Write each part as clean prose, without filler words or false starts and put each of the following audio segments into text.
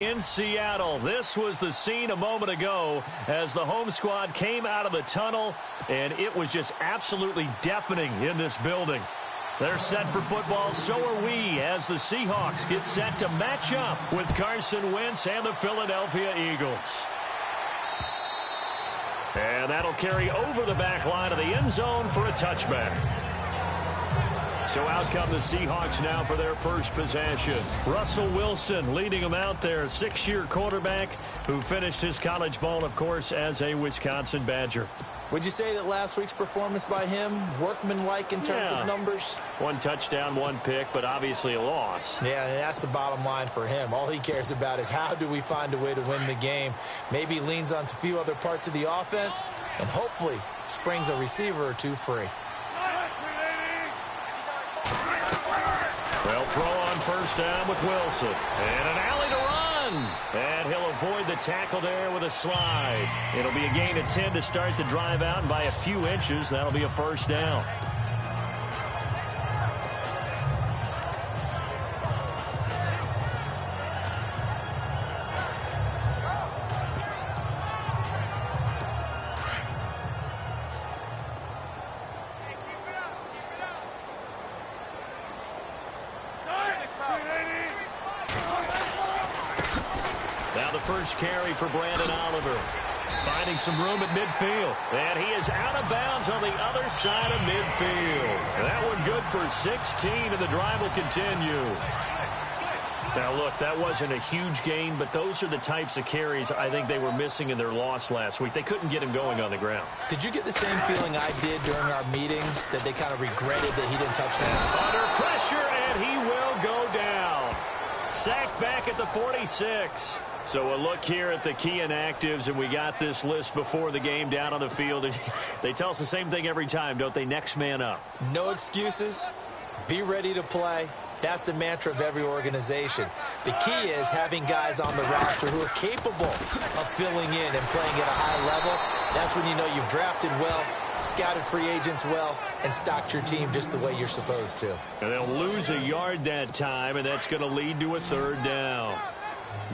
In Seattle, this was the scene a moment ago as the home squad came out of the tunnel, and it was just absolutely deafening in this building. They're set for football, so are we, as the Seahawks get set to match up with Carson Wentz and the Philadelphia Eagles. And that'll carry over the back line of the end zone for a touchback. So out come the Seahawks now for their first possession. Russell Wilson leading them out there, 6-year quarterback who finished his college ball, of course, as a Wisconsin Badger. Would you say that last week's performance by him, workmanlike in terms of numbers? 1 touchdown, 1 pick, but obviously a loss. Yeah, and that's the bottom line for him. All he cares about is how do we find a way to win the game. Maybe leans on a few other parts of the offense, and hopefully springs a receiver or two free. They'll throw on first down with Wilson. And an alley to run. And he'll avoid the tackle there with a slide. It'll be a gain of 10 to start the drive out, and by a few inches, that'll be a first down. First carry for Brandon Oliver. Finding some room at midfield. And he is out of bounds on the other side of midfield. That one good for 16, and the drive will continue. Now, look, that wasn't a huge gain, but those are the types of carries I think they were missing in their loss last week. They couldn't get him going on the ground. Did you get the same feeling I did during our meetings, that they kind of regretted that he didn't touch that? Under pressure, and he will go down. Sacked back at the 46. So a look here at the key inactives, and we got this list before the game down on the field. And they tell us the same thing every time, don't they? Next man up. No excuses. Be ready to play. That's the mantra of every organization. The key is having guys on the roster who are capable of filling in and playing at a high level. That's when you know you've drafted well, scouted free agents well, and stocked your team just the way you're supposed to. And they'll lose a yard that time, and that's going to lead to a third down.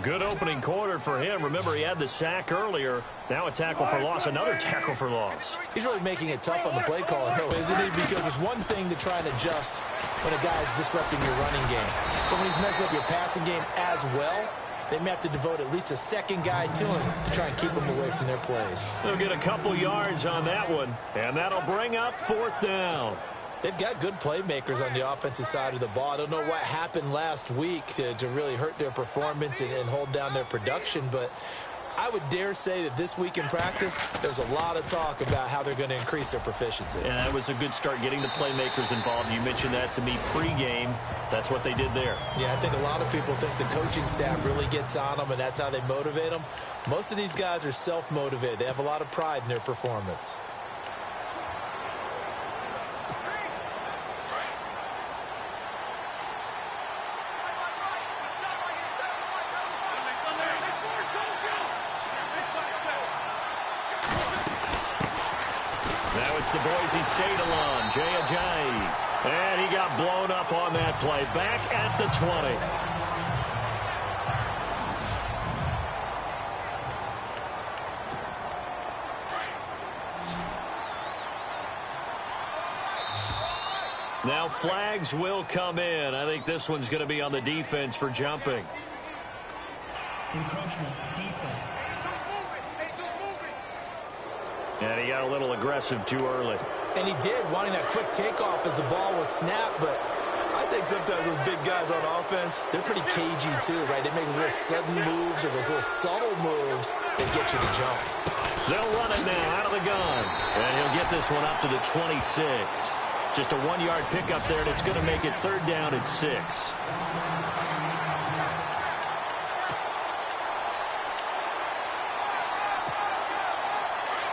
Good opening quarter for him. Remember, he had the sack earlier. Now a tackle for loss, another tackle for loss. He's really making it tough on the play caller, though, isn't he? Because it's one thing to try and adjust when a guy is disrupting your running game. But when he's messing up your passing game as well, they may have to devote at least a second guy to him to try and keep him away from their plays. They'll get a couple yards on that one, and that'll bring up fourth down. They've got good playmakers on the offensive side of the ball. I don't know what happened last week to really hurt their performance and hold down their production, but I would dare say that this week in practice, there's a lot of talk about how they're going to increase their proficiency. Yeah, that was a good start getting the playmakers involved. You mentioned that to me pregame. That's what they did there. Yeah, I think a lot of people think the coaching staff really gets on them, and that's how they motivate them. Most of these guys are self-motivated. They have a lot of pride in their performance. The Boise State alum, Jay Ajayi. And he got blown up on that play. Back at the 20. Now flags will come in. I think this one's going to be on the defense for jumping. Encroachment, defense. And he got a little aggressive too early. And he did, wanting that quick takeoff as the ball was snapped. But I think sometimes those big guys on offense, they're pretty cagey too, right? They make those little sudden moves or those little subtle moves that get you to jump. They'll run it now out of the gun. And he'll get this one up to the 26. Just a 1-yard pickup there, and it's going to make it third down at 6.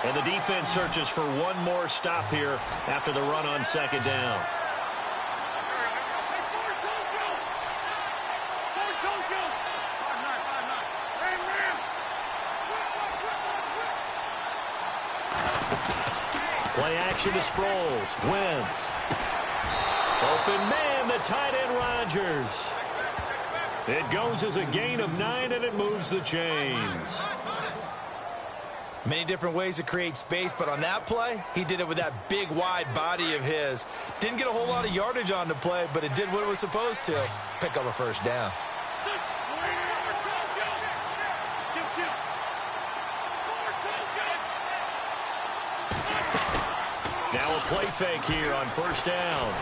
And the defense searches for one more stop here after the run on second down. Play action to Sproles. Wentz. Open man, the tight end Rodgers. It goes as a gain of 9, and it moves the chains. Many different ways to create space, but on that play, he did it with that big, wide body of his. Didn't get a whole lot of yardage on the play, but it did what it was supposed to. Pick up a first down. Now a play fake here on first down.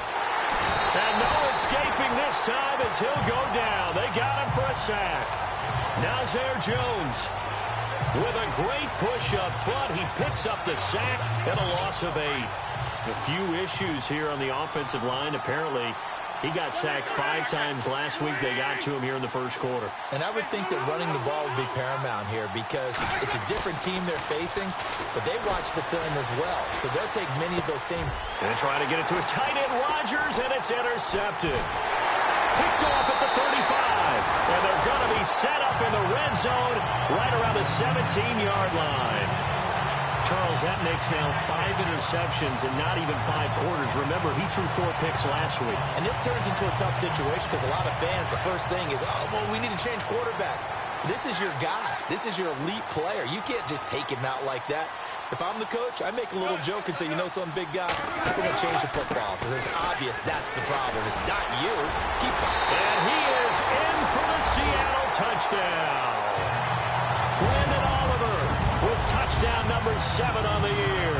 And no escaping this time as he'll go down. They got him for a sack. Nazir Jones with a great push up front. He picks up the sack and a loss of 8. A few issues here on the offensive line. Apparently, he got sacked 5 times last week. They got to him here in the first quarter. And I would think that running the ball would be paramount here because it's a different team they're facing, but they watch the film as well. So they'll take many of those same. And trying to get it to his tight end, Rodgers, and it's intercepted. Picked off at the 35. And they're going to be set up in the red zone right around the 17-yard line. Charles, that makes now 5 interceptions in not even 5 quarters. Remember, he threw 4 picks last week. And this turns into a tough situation because a lot of fans, the first thing is, oh, well, we need to change quarterbacks. This is your guy. This is your elite player. You can't just take him out like that. If I'm the coach, I make a little joke and say, you know, some big guy, we're going to change the football. So it's obvious that's the problem. It's not you. Keep fighting. And he is in for the Seattle touchdown. Brandon Oliver with touchdown number 7 on the year.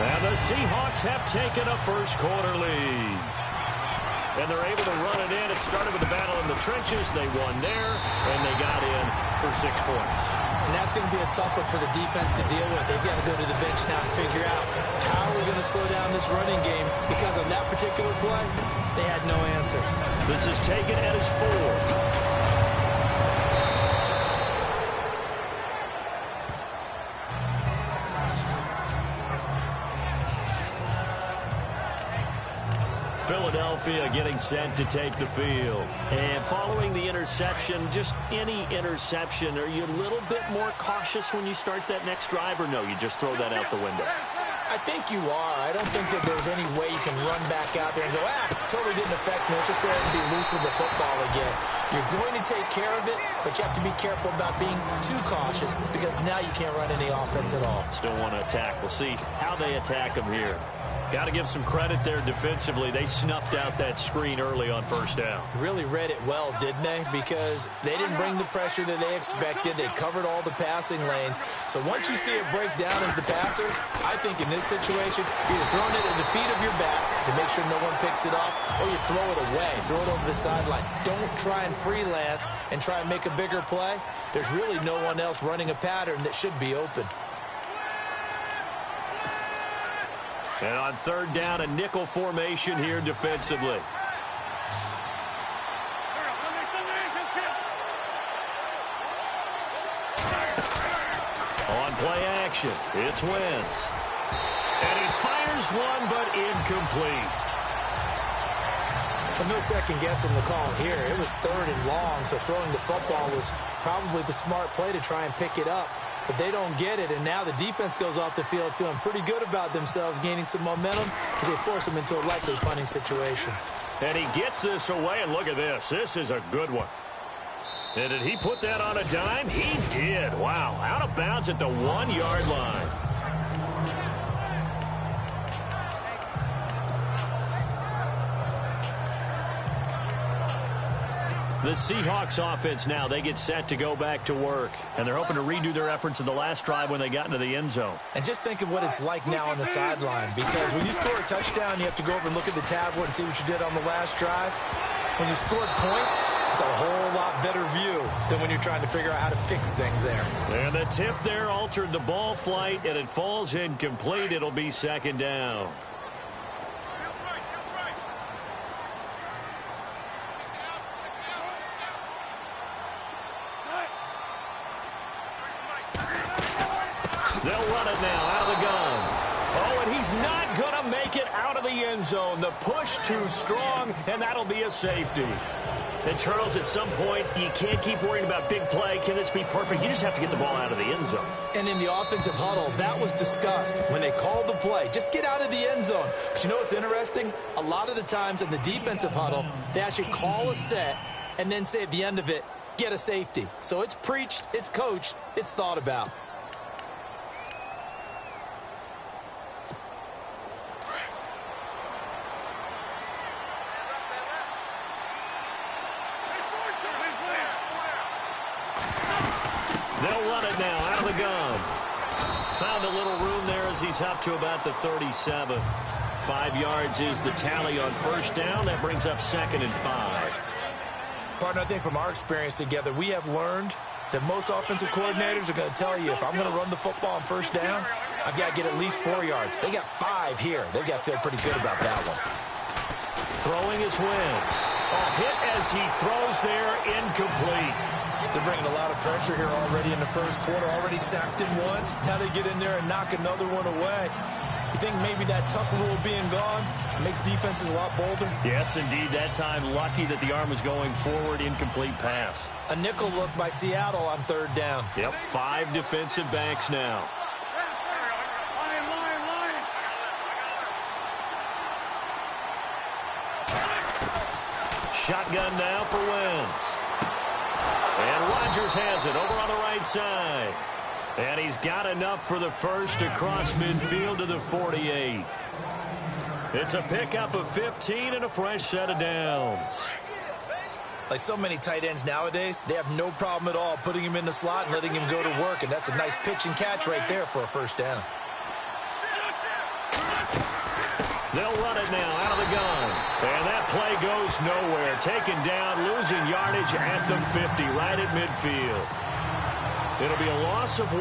And the Seahawks have taken a first quarter lead. And they're able to run it in. It started with the battle in the trenches. They won there, and they got in for 6 points. And that's going to be a tough one for the defense to deal with. They've got to go to the bench now and figure out how we're going to slow down this running game because on that particular play, they had no answer. This is taken at his 4. Philadelphia getting set to take the field. And following the interception, just any interception, are you a little bit more cautious when you start that next drive, or no, you just throw that out the window? I think you are. I don't think that there's any way you can run back out there and go, totally didn't affect me. Let's just go ahead and be loose with the football again. You're going to take care of it, but you have to be careful about being too cautious because now you can't run any offense at all. Still want to attack. We'll see how they attack them here. Got to give some credit there defensively. They snuffed out that screen early on first down. Really read it well, didn't they? Because they didn't bring the pressure that they expected. They covered all the passing lanes. So once you see it break down as the passer, I think in this situation, you're either throwing it at the feet of your back to make sure no one picks it off, or you throw it away, throw it over the sideline. Don't try and freelance and try and make a bigger play. There's really no one else running a pattern that should be open. And on third down, a nickel formation here defensively. On play action, it's Wentz. And he fires one, but incomplete. Well, no second guessing the call here. It was 3rd and long, so throwing the football was probably the smart play to try and pick it up. But they don't get it, and now the defense goes off the field feeling pretty good about themselves, gaining some momentum as they force them into a likely punting situation. And he gets this away, and look at this. This is a good one. And did he put that on a dime? He did. Wow, out of bounds at the 1-yard line. The Seahawks offense now, they get set to go back to work. And they're hoping to redo their efforts in the last drive when they got into the end zone. And just think of what it's like now on the sideline. Because when you score a touchdown, you have to go over and look at the tablet and see what you did on the last drive. When you scored points, it's a whole lot better view than when you're trying to figure out how to fix things there. And the tip there altered the ball flight, and it falls incomplete. It'll be 2nd down. They'll run it now out of the gun. Oh, and he's not going to make it out of the end zone. The push too strong, and that'll be a safety. And, Charles, at some point, you can't keep worrying about big play. Can this be perfect? You just have to get the ball out of the end zone. And in the offensive huddle, that was discussed when they called the play. Just get out of the end zone. But you know what's interesting? A lot of the times in the defensive huddle, they actually call a set and then say at the end of it, get a safety. So it's preached, it's coached, it's thought about. They'll run it now out of the gun. Found a little room there as he's up to about the 37. 5 yards is the tally on first down. That brings up 2nd and 5. Partner, I think from our experience together, we have learned that most offensive coordinators are going to tell you, if I'm going to run the football on first down, I've got to get at least 4 yards. They got 5 here. They've got to feel pretty good about that one. Throwing is Wentz. Hit as he throws there, incomplete. They're bringing a lot of pressure here already in the first quarter. Already sacked him once. Now they get in there and knock another one away. You think maybe that tuck rule being gone makes defenses a lot bolder? Yes, indeed. That time, lucky that the arm was going forward. Incomplete pass. A nickel look by Seattle on third down. Yep, 5 defensive backs now. Shotgun now for Wentz. And Rodgers has it over on the right side. And he's got enough for the first across midfield to the 48. It's a pickup of 15 and a fresh set of downs. Like so many tight ends nowadays, they have no problem at all putting him in the slot and letting him go to work. And that's a nice pitch and catch right there for a first down. They'll run it now out of the gun. And that play goes nowhere. Taken down, losing yardage at the 50, right at midfield. It'll be a loss of 1,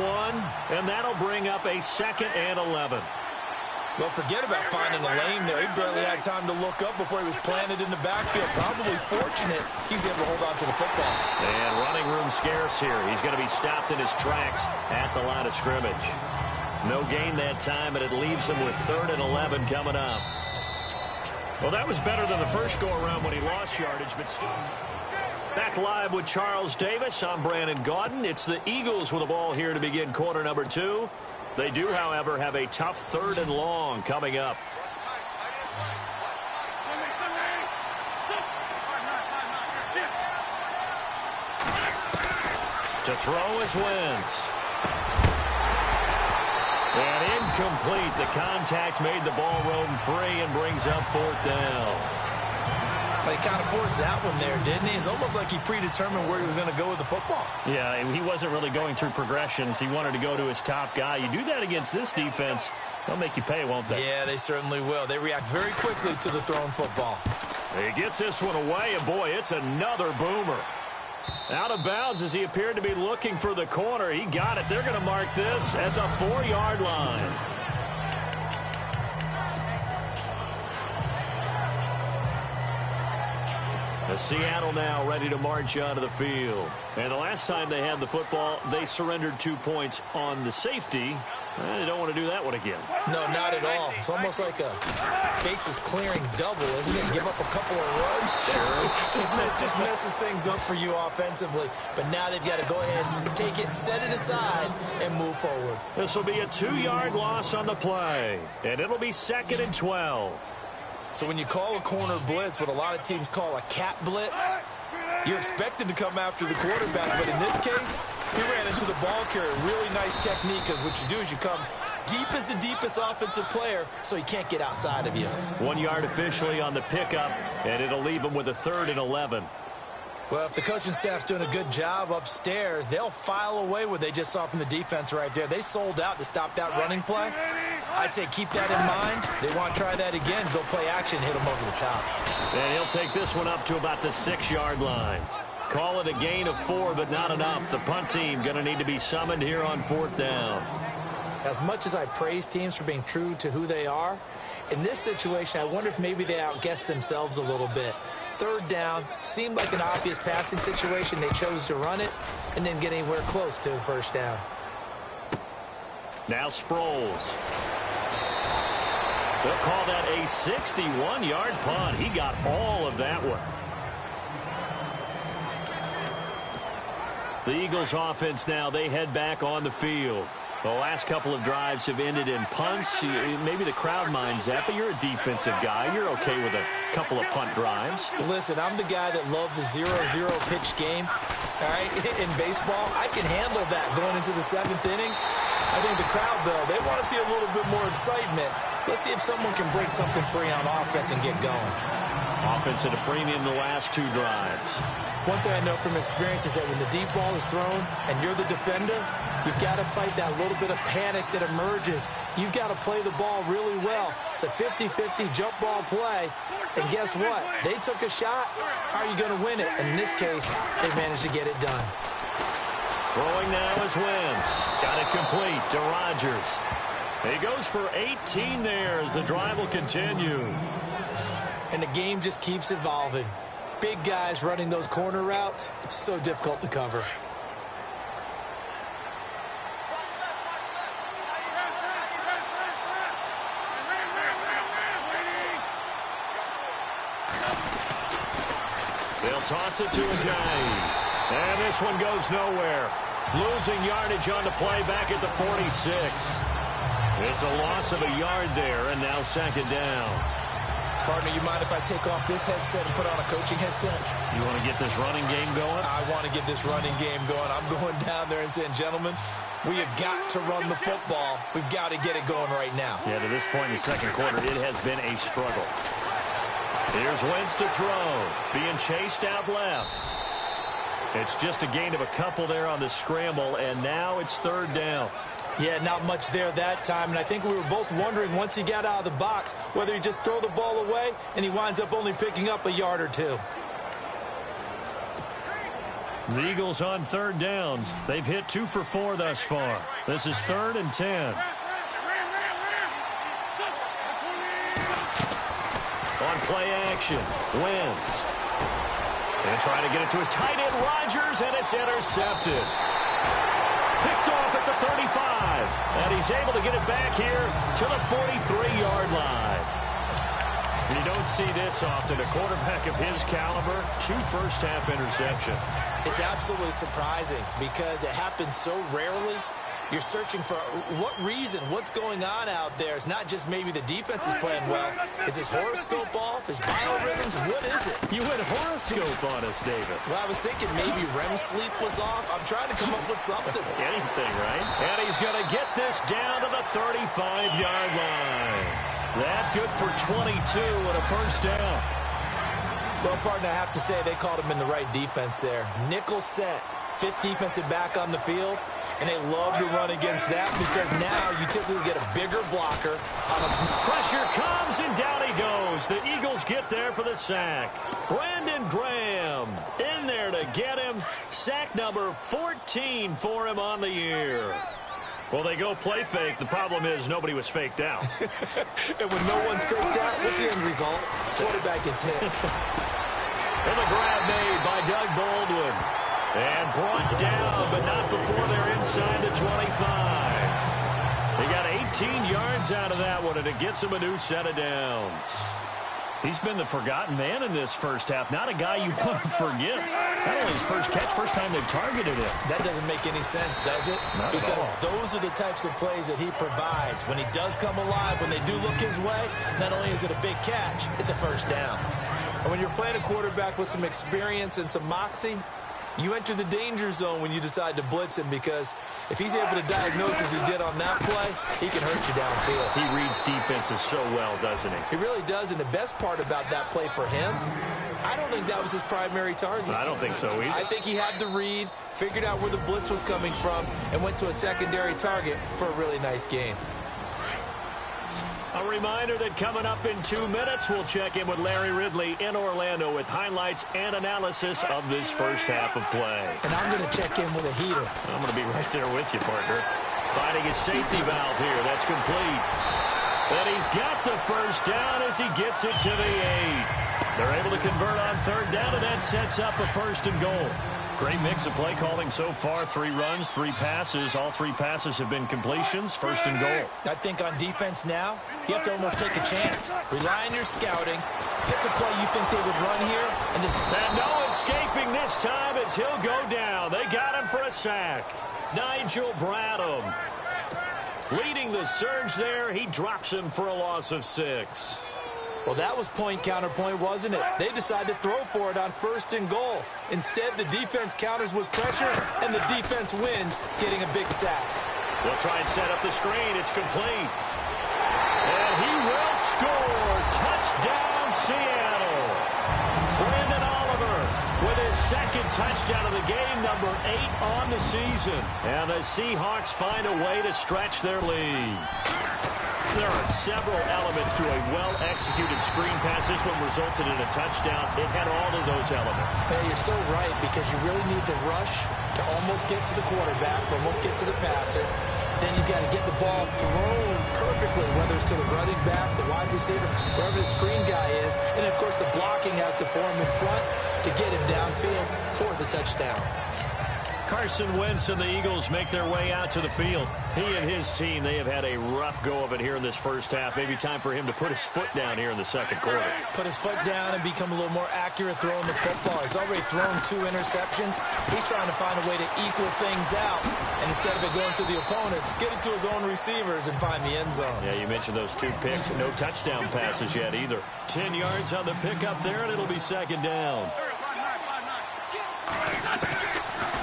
and that'll bring up a 2nd and 11. Well, forget about finding a lane there. He barely had time to look up before he was planted in the backfield. Probably fortunate he was able to hold on to the football. And running room scarce here. He's going to be stopped in his tracks at the line of scrimmage. No gain that time, and it leaves him with 3rd and 11 coming up. Well, that was better than the first go-around when he lost yardage, but still. Back live with Charles Davis. I'm Brandon Gaudin. It's the Eagles with the ball here to begin quarter number 2. They do, however, have a tough 3rd and long coming up. To throw is Wentz. And incomplete. The contact made the ball roam free and brings up 4th down. He kind of forced that one there, didn't he? It's almost like he predetermined where he was going to go with the football. Yeah, he wasn't really going through progressions. He wanted to go to his top guy. You do that against this defense, they'll make you pay, won't they? Yeah, they certainly will. They react very quickly to the thrown football. He gets this one away, and boy, it's another boomer. Out of bounds as he appeared to be looking for the corner. He got it. They're going to mark this at the 4-yard line. Seattle now ready to march onto the field. And the last time they had the football, they surrendered 2 points on the safety. They don't want to do that one again. No, not at all. It's almost like a bases clearing double, isn't it? Give up a couple of runs. Sure. just messes things up for you offensively. But now they've got to go ahead and take it, set it aside, and move forward. This will be a 2-yard loss on the play. And it'll be 2nd and 12. So when you call a corner blitz, what a lot of teams call a cat blitz, you're expected to come after the quarterback. But in this case, he ran into the ball carrier. Really nice technique, because what you do is you come deep as the deepest offensive player, so he can't get outside of you. 1 yard officially on the pickup, and it'll leave him with a 3rd and 11. Well, if the coaching staff's doing a good job upstairs, they'll file away what they just saw from the defense right there. They sold out to stop that running play. I'd say keep that in mind. They want to try that again, go play action, hit them over the top. And he'll take this one up to about the 6-yard line. Call it a gain of 4, but not enough. The punt team going to need to be summoned here on 4th down. As much as I praise teams for being true to who they are, in this situation, I wonder if maybe they outguessed themselves a little bit. 3rd down, seemed like an obvious passing situation. They chose to run it and didn't get anywhere close to the first down. Now Sproles. They'll call that a 61-yard punt. He got all of that one. The Eagles offense now, they head back on the field. The last couple of drives have ended in punts. Maybe the crowd minds that, but you're a defensive guy. You're okay with a couple of punt drives. Listen, I'm the guy that loves a 0-0 pitch game. All right, in baseball, I can handle that going into the 7th inning. I think the crowd, though, they want to see a little bit more excitement. Let's see if someone can break something free on offense and get going. Offense at a premium the last 2 drives. One thing I know from experience is that when the deep ball is thrown and you're the defender, you've got to fight that little bit of panic that emerges. You've got to play the ball really well. It's a 50-50 jump ball play. And guess what? They took a shot. How are you going to win it? And in this case, they managed to get it done. Throwing now is Wentz. Got it complete to Rodgers. He goes for 18 there as the drive will continue. And the game just keeps evolving. Big guys running those corner routes, it's so difficult to cover. They'll toss it to Ajayi. And this one goes nowhere. Losing yardage on the play back at the 46. It's a loss of a yard there, and now 2nd down. Partner, you mind if I take off this headset and put on a coaching headset? You want to get this running game going? I want to get this running game going. I'm going down there and saying, gentlemen, we have got to run the football. We've got to get it going right now. Yeah, to this point in the 2nd quarter, it has been a struggle. Here's Wentz to throw. Being chased out left. It's just a gain of a couple there on the scramble, and now it's 3rd down. Yeah, not much there that time, and I think we were both wondering once he got out of the box whether he just throw the ball away and he winds up only picking up a yard or 2. The Eagles on 3rd down. They've hit 2 for 4 thus far. This is 3rd and 10. On play action, Wentz. And trying to get it to his tight end, Rodgers, and it's intercepted. Picked off at the 35, and he's able to get it back here to the 43-yard line. You don't see this often. A quarterback of his caliber, 2 first-half interceptions. It's absolutely surprising because it happens so rarely. You're searching for what reason, what's going on out there. It's not just maybe the defense is playing well. Is his horoscope off? His biorhythms? What is it? You went horoscope on us, David. Well, I was thinking maybe REM sleep was off. I'm trying to come up with something. Anything, right? And he's going to get this down to the 35-yard line. That good for 22 and a first down. Well, partner, I have to say they called him in the right defense there. Nickel set, 5th defensive back on the field. And they love to run against that because now you typically get a bigger blocker. Pressure comes, and down he goes. The Eagles get there for the sack. Brandon Graham in there to get him. Sack number 14 for him on the year. Well, they go play fake. The problem is nobody was faked out. And when no one's faked out, what's the end result? Quarterback gets hit. And the grab made by Doug Baldwin. And brought down, but not before they're inside the 25. They got 18 yards out of that one, and it gets him a new set of downs. He's been the forgotten man in this first half. Not a guy you want to forget. Not only his first catch, first time they've targeted him. That doesn't make any sense, does it? Not because those are the types of plays that he provides. When he does come alive, when they do look his way, not only is it a big catch, it's a first down. And when you're playing a quarterback with some experience and some moxie, you enter the danger zone when you decide to blitz him, because if he's able to diagnose as he did on that play, he can hurt you downfield. He reads defenses so well, doesn't he? He really does, and the best part about that play for him, I don't think that was his primary target. I don't think so either. I think he had the read, figured out where the blitz was coming from, and went to a secondary target for a really nice gain. A reminder that coming up in 2 minutes, we'll check in with Larry Ridley in Orlando with highlights and analysis of this first half of play. And I'm going to check in with a heater. I'm going to be right there with you, partner. Finding his safety valve here. That's complete. And he's got the first down as he gets it to the 8. They're able to convert on 3rd down, and that sets up a 1st and goal. Great mix of play calling so far. 3 runs, 3 passes. All 3 passes have been completions. 1st and goal. I think on defense now, you have to almost take a chance. Rely on your scouting. Pick a play you think they would run here. And no escaping this time as he'll go down. They got him for a sack. Nigel Bradham. Leading the surge there, he drops him for a loss of 6. Well, that was point counterpoint, wasn't it? They decided to throw for it on 1st and goal. Instead, the defense counters with pressure, and the defense wins, getting a big sack. They'll try and set up the screen. It's complete. And he will score. Touchdown, Seattle. Brandon Oliver with his 2nd touchdown of the game, number 8 on the season. And the Seahawks find a way to stretch their lead. There are several elements to a well-executed screen pass. This one resulted in a touchdown. It had all of those elements. Hey, you're so right, because you really need to rush to almost get to the quarterback, almost get to the passer. Then you've got to get the ball thrown perfectly, whether it's to the running back, the wide receiver, wherever the screen guy is. And, of course, the blocking has to form in front to get him downfield for the touchdown. Carson Wentz and the Eagles make their way out to the field. He and his team, they have had a rough go of it here in this first half. Maybe time for him to put his foot down here in the second quarter. Put his foot down and become a little more accurate throwing the football. He's already thrown 2 interceptions. He's trying to find a way to equal things out. And instead of it going to the opponents, get it to his own receivers and find the end zone. Yeah, you mentioned those 2 picks. No touchdown passes yet either. 10 yards on the pickup there, and it'll be 2nd down.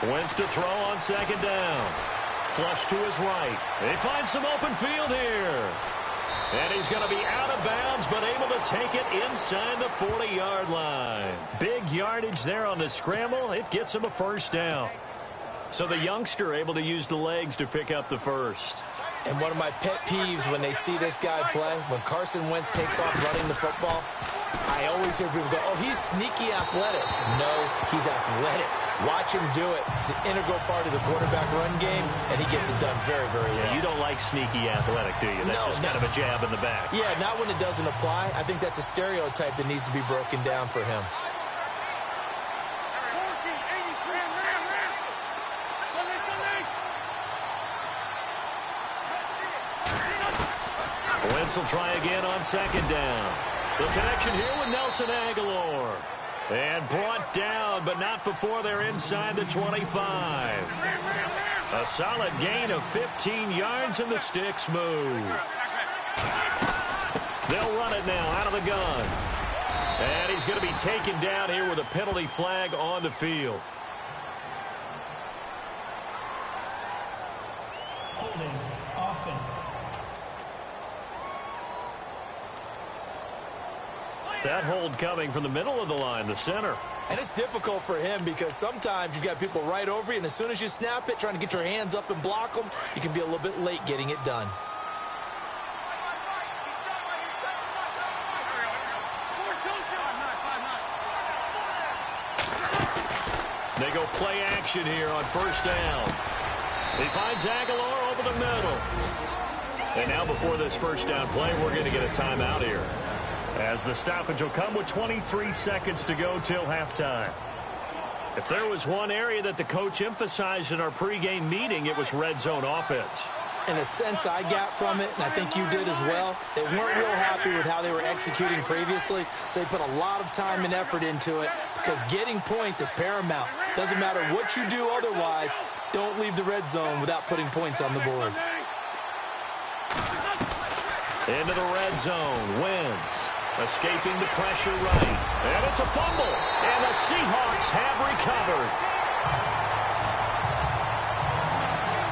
Wentz to throw on 2nd down. Flush to his right. They find some open field here. And he's going to be out of bounds, but able to take it inside the 40-yard line. Big yardage there on the scramble. It gets him a 1st down. So the youngster able to use the legs to pick up the 1st. And one of my pet peeves when they see this guy play, when Carson Wentz takes off running the football, I always hear people go, oh, he's sneaky athletic. No, he's athletic. Watch him do it. It's an integral part of the quarterback run game, and he gets it done very, very well. You don't like sneaky athletic, do you? That's just kind of a jab in the back. Yeah, not when it doesn't apply. I think that's a stereotype that needs to be broken down for him. Wentz will try again on 2nd down. The connection here with Nelson Aguilar. And brought down, but not before they're inside the 25. A solid gain of 15 yards, and the sticks move. They'll run it now out of the gun. And he's going to be taken down here with a penalty flag on the field. Holding offense. That hold coming from the middle of the line, the center. And it's difficult for him because sometimes you've got people right over you, and as soon as you snap it, trying to get your hands up and block them, you can be a little bit late getting it done. They go play action here on 1st down. He finds Aguilar over the middle. And now before this 1st down play, we're going to get a timeout here, as the stoppage will come with 23 seconds to go till halftime. If there was one area that the coach emphasized in our pregame meeting, it was red zone offense. And the sense I got from it, and I think you did as well, they weren't real happy with how they were executing previously, so they put a lot of time and effort into it, because getting points is paramount. Doesn't matter what you do otherwise, don't leave the red zone without putting points on the board. Into the red zone, Wentz. Escaping the pressure right. And it's a fumble. And the Seahawks have recovered.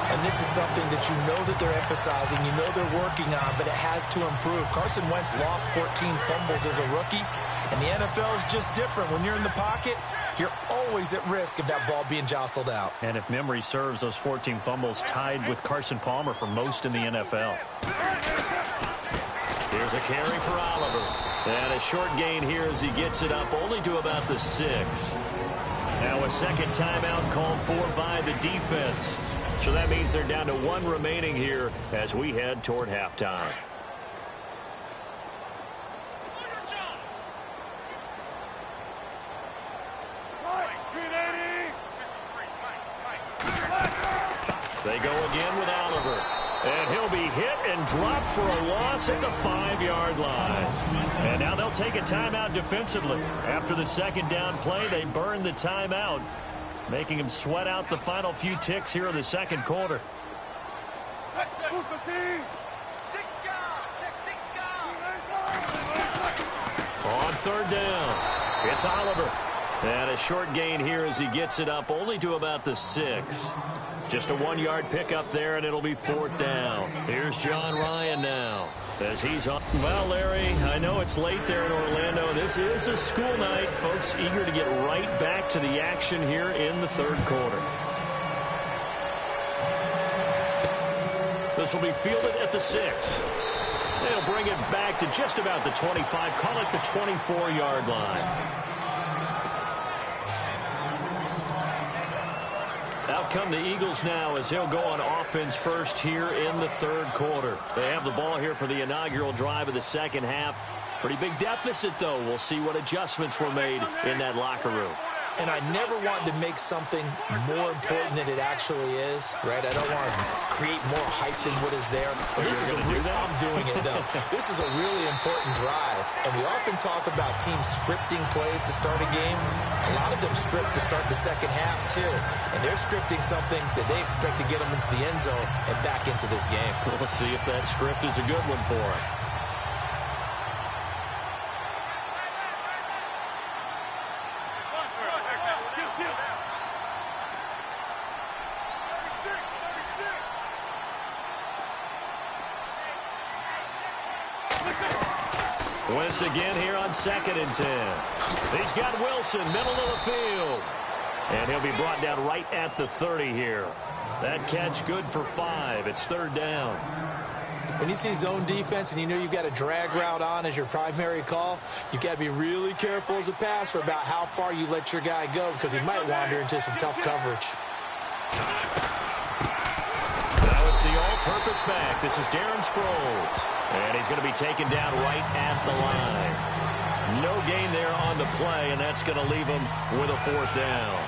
And this is something that you know that they're emphasizing, you know they're working on, but it has to improve. Carson Wentz lost 14 fumbles as a rookie, and the NFL is just different. When you're in the pocket, you're always at risk of that ball being jostled out. And if memory serves, those 14 fumbles tied with Carson Palmer for most in the NFL. Here's a carry for Oliver. And a short gain here as he gets it up only to about the 6. Now a second timeout called for by the defense. So that means they're down to 1 remaining here as we head toward halftime. They go again with Oliver. And he'll be hit and dropped for a loss at the 5-yard line. And now they'll take a timeout defensively. After the 2nd down play, they burn the timeout, making him sweat out the final few ticks here in the 2nd quarter. On third down, it's Oliver. And a short gain here as he gets it up only to about the 6. Just a 1-yard pickup there, and it'll be fourth down. Here's John Ryan now as he's on. Well, Larry, I know it's late there in Orlando. This is a school night. Folks eager to get right back to the action here in the third quarter. This will be fielded at the 6. They'll bring it back to just about the 25. Call it the 24-yard line. Out come the Eagles now as they'll go on offense first here in the third quarter. They have the ball here for the inaugural drive of the second half. Pretty big deficit, though. We'll see what adjustments were made in that locker room. And I never want to make something more important than it actually is, right? I don't want to create more hype than what is there. But this is I'm doing it, though. This is a really important drive. And we often talk about teams scripting plays to start a game. A lot of them script to start the second half, too. And they're scripting something that they expect to get them into the end zone and back into this game. We'll see if that script is a good one for them. Once again here on 2nd and 10. He's got Wilson, middle of the field. And he'll be brought down right at the 30 here. That catch good for 5. It's third down. When you see zone defense and you know you've got a drag route on as your primary call, you've got to be really careful as a passer about how far you let your guy go because he might wander into some tough coverage. Now it's the all-purpose back. This is Darren Sproles. And he's going to be taken down right at the line. No gain there on the play, and that's going to leave him with a fourth down.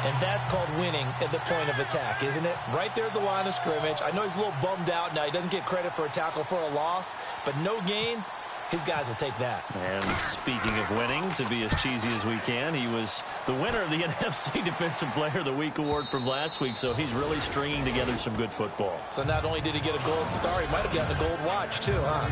And that's called winning at the point of attack, isn't it? Right there at the line of scrimmage. I know he's a little bummed out now. He doesn't get credit for a tackle for a loss, but no gain, his guys will take that. And speaking of winning, to be as cheesy as we can, he was the winner of the NFC Defensive Player of the Week award from last week, so he's really stringing together some good football. So not only did he get a gold star, he might have gotten a gold watch too, huh?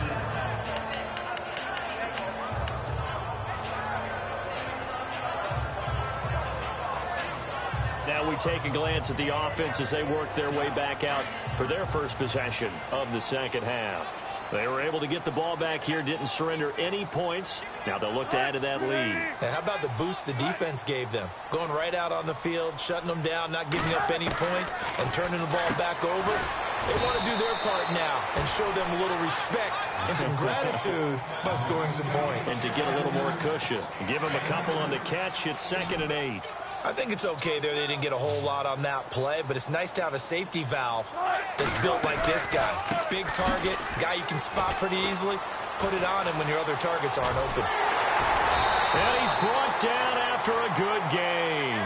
Now we take a glance at the offense as they work their way back out for their first possession of the second half. They were able to get the ball back here, didn't surrender any points. Now they'll look to add to that lead. Now how about the boost the defense gave them? Going right out on the field, shutting them down, not giving up any points, and turning the ball back over. They want to do their part now and show them a little respect and some gratitude by scoring some points. And to get a little more cushion. Give them a couple on the catch. It's 2nd and 8. I think it's okay there. They didn't get a whole lot on that play, but it's nice to have a safety valve that's built like this guy. Big target, guy you can spot pretty easily. Put it on him when your other targets aren't open. And he's brought down after a good gain.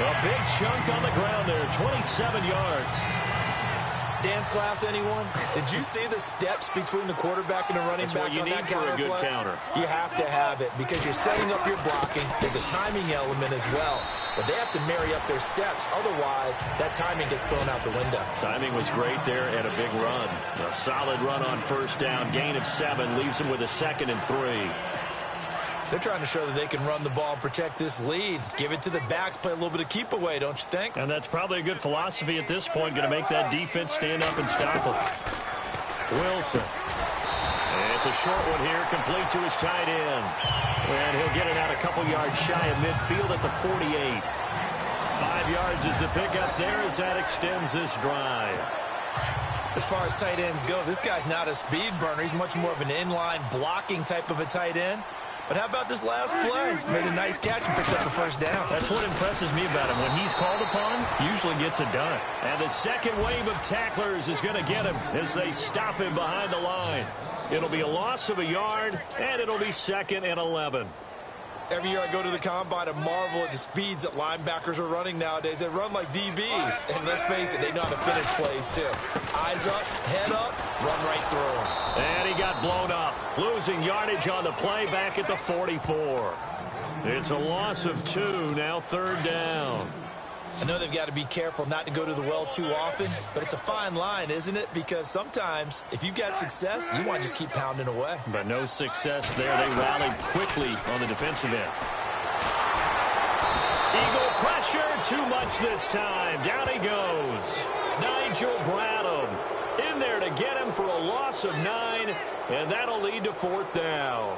A big chunk on the ground there, 27 yards. Dance class, anyone? Did you see the steps between the quarterback and the running back on that counter play? That's what you need for a good counter. You have to have it because you're setting up your blocking. There's a timing element as well. But they have to marry up their steps. Otherwise, that timing gets thrown out the window. Timing was great there and a big run. A solid run on first down. Gain of 7 leaves him with a 2nd and 3. They're trying to show that they can run the ball and protect this lead. Give it to the backs, play a little bit of keep away, don't you think? And that's probably a good philosophy at this point, going to make that defense stand up and stop them. Wilson. And it's a short one here, complete to his tight end. And he'll get it out a couple yards shy of midfield at the 48. 5 yards is the pickup there as that extends this drive. As far as tight ends go, this guy's not a speed burner. He's much more of an inline blocking type of a tight end. But how about this last play? Made a nice catch and picked up the first down. That's what impresses me about him. When he's called upon, usually gets it done. And the second wave of tacklers is going to get him as they stop him behind the line. It'll be a loss of a yard, and it'll be 2nd and 11. Every year I go to the combine and marvel at the speeds that linebackers are running nowadays. They run like DBs. And let's face it, they know how to finish plays too. Eyes up, head up, run right through them. And he got blown up. Losing yardage on the play back at the 44. It's a loss of 2, now 3rd down. I know they've got to be careful not to go to the well too often, but it's a fine line, isn't it? Because sometimes if you've got success, you want to just keep pounding away. But no success there. They rallied quickly on the defensive end. Eagle pressure, too much this time. Down he goes. Nigel Bradham in there to get him for a loss of 9, and that'll lead to 4th down.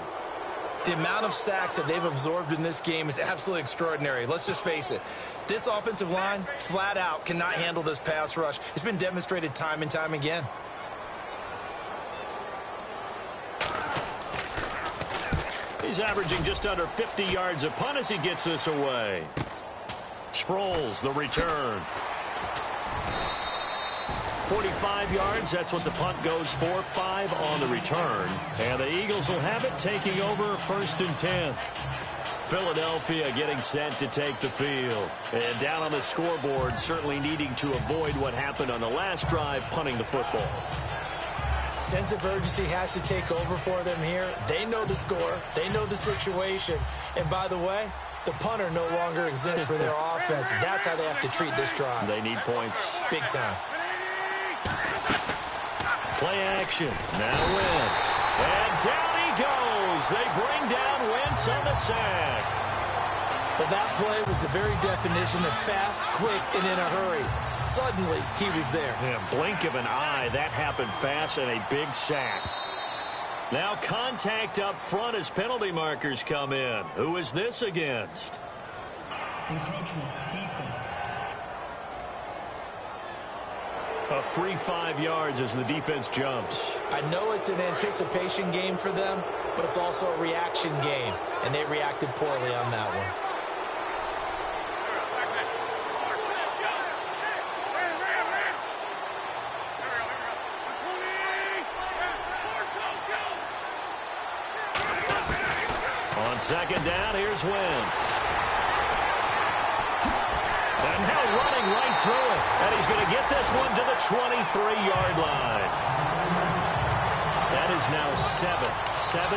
The amount of sacks that they've absorbed in this game is absolutely extraordinary. Let's just face it. This offensive line, flat out, cannot handle this pass rush. It's been demonstrated time and time again. He's averaging just under 50 yards a punt as he gets this away. Sproles, the return. 45 yards, that's what the punt goes for. 5 on the return. And the Eagles will have it, taking over 1st and 10. Philadelphia getting set to take the field. And down on the scoreboard, certainly needing to avoid what happened on the last drive, punting the football. Sense of urgency has to take over for them here. They know the score. They know the situation. And by the way, the punter no longer exists for their offense. That's how they have to treat this drive. They need points. Big time. Play action. Now Wentz. And down he goes. They bring down Wentz on the sack. Well, that play was the very definition of fast, quick, and in a hurry. Suddenly, he was there. Yeah, blink of an eye. That happened fast and a big sack. Now contact up front as penalty markers come in. Who is this against? Encroachment, defense. A free 5 yards as the defense jumps. I know it's an anticipation game for them, but it's also a reaction game, and they reacted poorly on that one. On 2nd down, here's Wentz. And now running right through it. And he's going to get this one to the 23-yard line. That is now 7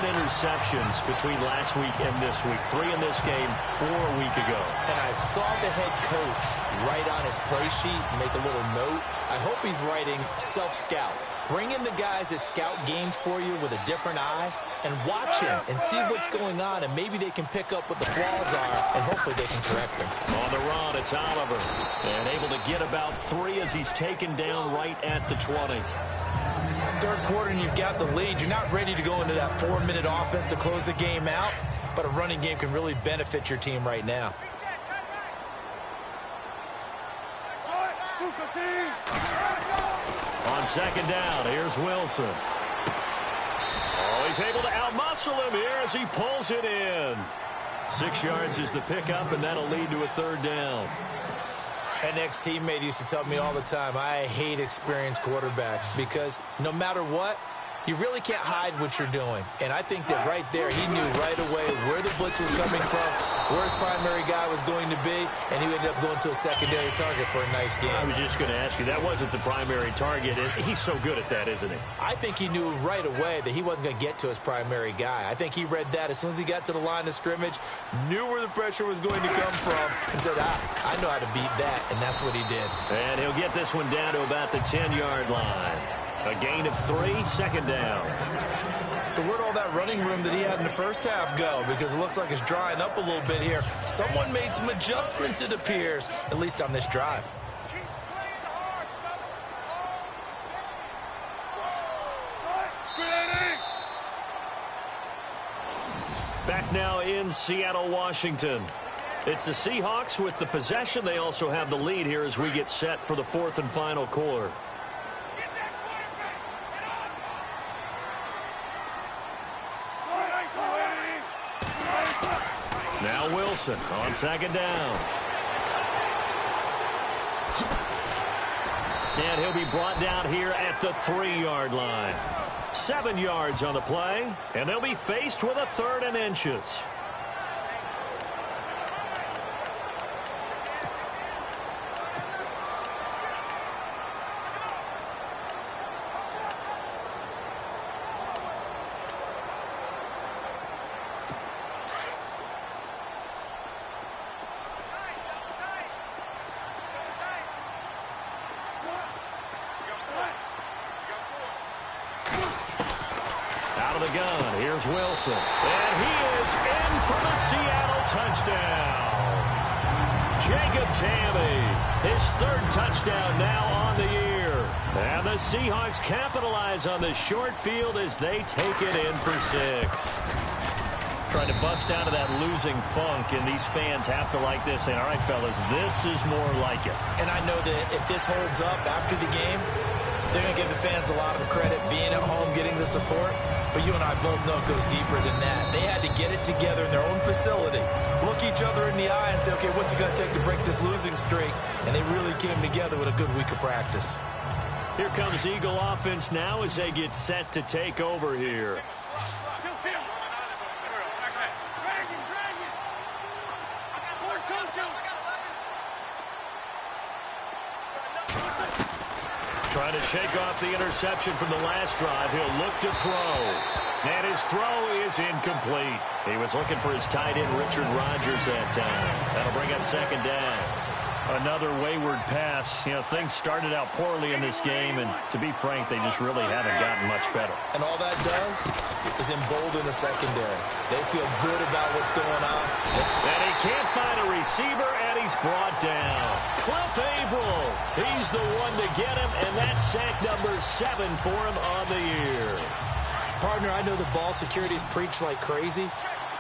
interceptions between last week and this week. 3 in this game, 4 a week ago. And I saw the head coach write on his play sheet, make a little note. I hope he's writing self-scout. Bring in the guys that scout games for you with a different eye and watch him and see what's going on, and maybe they can pick up what the flaws are, and hopefully they can correct them. On the run, it's Oliver. And able to get about 3 as he's taken down right at the 20. 3rd quarter and you've got the lead. You're not ready to go into that 4-minute offense to close the game out, but a running game can really benefit your team right now. On 2nd down, here's Wilson. Oh, he's able to outmuscle him here as he pulls it in. 6 yards is the pickup, and that'll lead to a 3rd down. An ex-teammate used to tell me all the time, I hate experienced quarterbacks because no matter what, you really can't hide what you're doing. And I think that right there, he knew right away where the blitz was coming from, where his primary guy was going to be, and he ended up going to a secondary target for a nice game. I was just going to ask you, that wasn't the primary target. He's so good at that, isn't he? I think he knew right away that he wasn't going to get to his primary guy. I think he read that as soon as he got to the line of scrimmage, knew where the pressure was going to come from, and said, I know how to beat that, and that's what he did. And he'll get this one down to about the 10-yard line. A gain of 3, 2nd down. So where'd all that running room that he had in the first half go? Because it looks like it's drying up a little bit here. Someone made some adjustments, it appears, at least on this drive. Back now in Seattle, Washington. It's the Seahawks with the possession. They also have the lead here as we get set for the 4th and final quarter. Now Wilson on 2nd down. And he'll be brought down here at the 3-yard line. 7 yards on the play, and they'll be faced with a 3rd and inches. Out of the gun, here's Wilson. And he is in for the Seattle touchdown. Jacob Tamme, his third touchdown now on the year. And the Seahawks capitalize on the short field as they take it in for 6. Trying to bust out of that losing funk, and these fans have to like this. And all right, fellas, this is more like it. And I know that if this holds up after the game, they're going to give the fans a lot of the credit being at home, getting the support. But you and I both know it goes deeper than that. They had to get it together in their own facility, look each other in the eye and say, okay, what's it going to take to break this losing streak? And they really came together with a good week of practice. Here comes Eagle offense now as they get set to take over here. Trying to shake off the interception from the last drive. He'll look to throw. And his throw is incomplete. He was looking for his tight end, Richard Rodgers, that time. That'll bring up second down. Another wayward pass. You know, things started out poorly in this game, and to be frank, they just really haven't gotten much better. And all that does is embolden the secondary. They feel good about what's going on. And he can't find a receiver, and he's brought down. Cliff Averill, he's the one to get him, and that's sack number 7 for him on the year. Partner, I know the ball security is preached like crazy,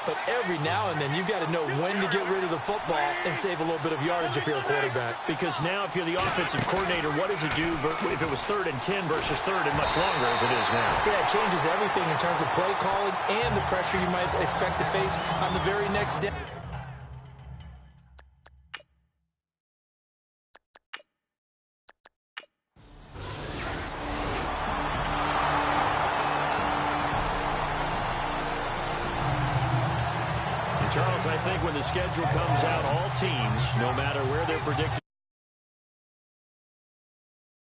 but every now and then you've got to know when to get rid of the football and save a little bit of yardage if you're a quarterback. Because now if you're the offensive coordinator, what does it do if it was 3rd and 10 versus 3rd and much longer as it is now? Yeah, it changes everything in terms of play calling and the pressure you might expect to face on the very next day. Charles, I think when the schedule comes out, all teams, no matter where they're predicted